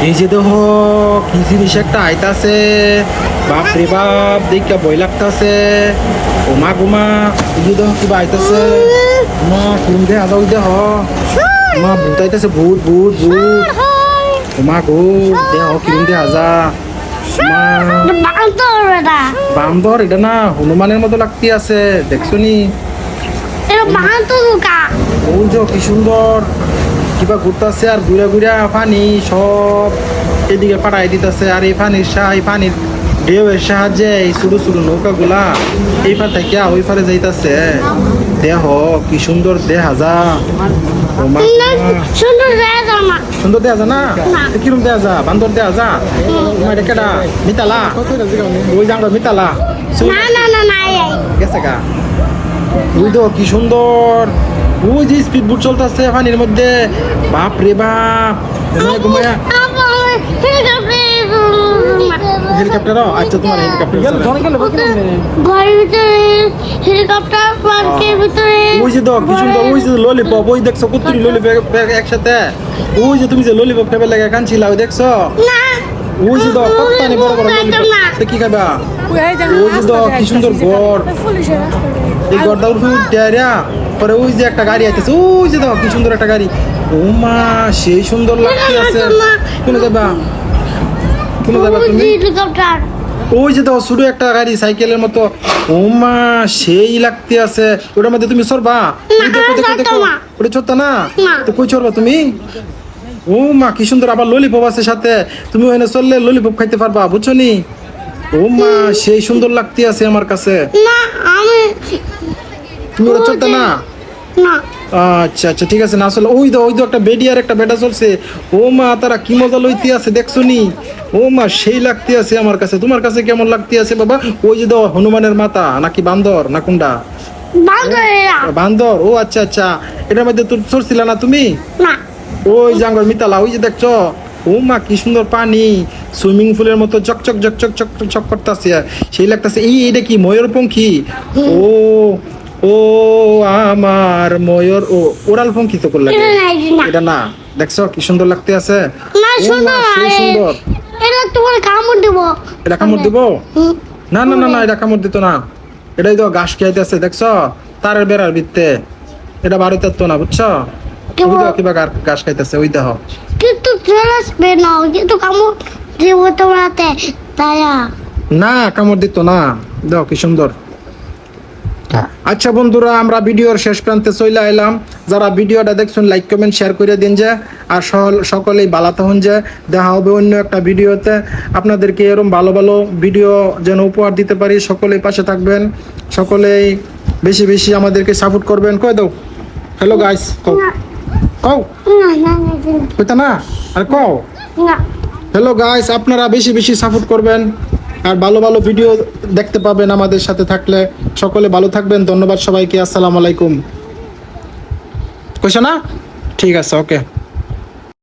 এই যে দেহ কি জিনিস একটা আইতাছে, বাপ রে বাপ, দেখা ভয় লাগতাছে। ওমা গোমা, এই যে দেহ কিবা আইতাছে, মা কোন দে আজাও দেহ, মা ভূত আইতাছে, ভূত ভূত ভূত। ওমা গো দেহ কিরম দে আজা, বান্দর এটা না হনুমানের মতো লাগতে আছে, দেখছো নি? ওই যে কি সুন্দর কিবা ঘুরতেছে আর ঘুরে ঘুরে পানি সব এদিকে পাঠাই দিতেছে। আর এই পানির ঢেউয়ের সাহায্যে এই ছোটো ছোটো নৌকাগুলা এই পার থেকে ওই পারে যাইতাছে। দেহ কি সুন্দর দেখা যা, সুন্দর দেখা যা না? কিরম দেখা যা? বান্দর দেখা যা? তোমার কেডা মিতালা? ওই জানো মিতালা গেছে গা? ওই তো কি সুন্দর, ওই যে স্পিড বোট চলতেছে পানির মধ্যে, বাপ রে বাপ। হেলিকপ্টার, আচ্ছা তোমার ওই যে দাও কি সুন্দর, ওই যে ললিপপ, ওই দেখছো কতটি ললিপপ একসাথে, ওই যে তুমি যে ললিপপ খাবে লাগে কানছিলা, ওই দেখছো? ওই যে দাও কতখানি বড় বড় ললিপপ, কি খাবা? ওই যে দাও কি সুন্দর ঘর, এই ঘরটা উঠে পরে ওই যে একটা গাড়ি আইতেছে, ওই যে দাও কি সুন্দর একটা গাড়ি। ও মা সেই সুন্দর লাগতে আছে। কোন যাবা? কোন যাবা তুমি? ওই যে দাও ছোট একটা গাড়ি সাইকেলের মতো, ও মা সেই লাগতে আছে। ওটার মধ্যে তুমি চড়বা? ওটা চড়তা না তো, কই চড়বা তুমি? ও মা কি সুন্দর, আবার ললিপপ আছে সাথে, তুমি ওখানে চললে ললিপপ খাইতে পারবা, বুঝছো নি? ও মা সেই সুন্দর লাগতে আছে আমার কাছে। তুমি ওটা চড়তা না? আচ্ছা আচ্ছা ঠিক আছে না, আসলে ওই তো একটা বেডি আর একটা বেটা চলছে। ও মা তারা কি মজা লইতে আছে দেখছো নি? ও মা সেই লাগতে আছে আমার কাছে। তোমার কাছে কেমন লাগতে আছে বাবা? ওই যে দাও হনুমানের মাথা নাকি বান্দর না কোনটা? বান্দর। ও আচ্ছা আচ্ছা, এটার মধ্যে তোর চড়ছিল না তুমি? ওই জাঙ্গর মিতালা, ওই যে দেখছো, ও মা কি সুন্দর পানি, সুইমিং পুলের মতো চকচক চকচক চকচক চক করতেছে, সেই লাগতেছে। এইটা কি ময়ূরপঙ্খী? ও ও আমার ময়ূর, ও ওরাল পঙ্খী তো করলে এটা না, দেখছো কি সুন্দর লাগতে আছে। সুন্দর, এটা কামড় দিব? না না না না, এটা কামড় দিত না, এটাই তো ঘাস খাইতেছে দেখছো, তারের বেড়ার ভিত্তে, এটা বাড়িতে তো না, বুঝছো? কিবা ঘাস খাইতেছে, ওই দেহ না কামড় দিত না। দেখো কি সুন্দর। আচ্ছা বন্ধুরা, আমরা ভিডিওর শেষ প্রান্তে চলে এলাম। যারা ভিডিওটা দেখছেন লাইক কমেন্ট শেয়ার করে দিন যে, আর সকলেই ভালো থাকুন যে। দেখা হবে অন্য একটা ভিডিওতে। আপনাদেরকে এরকম ভালো ভালো ভিডিও যেন উপহার দিতে পারি, সকলেই পাশে থাকবেন, সকলেই বেশি বেশি আমাদেরকে সাপোর্ট করবেন। কই দাও হ্যালো গাইস, কও কও কইতা না আর কও হ্যালো গাইস। আপনারা বেশি বেশি সাপোর্ট করবেন আর ভালো ভালো ভিডিও দেখতে পাবেন আমাদের সাথে থাকলে। সকলে ভালো থাকবেন, ধন্যবাদ সবাইকে, আসসালামু আলাইকুম। কইছো না? ঠিক আছে, ওকে।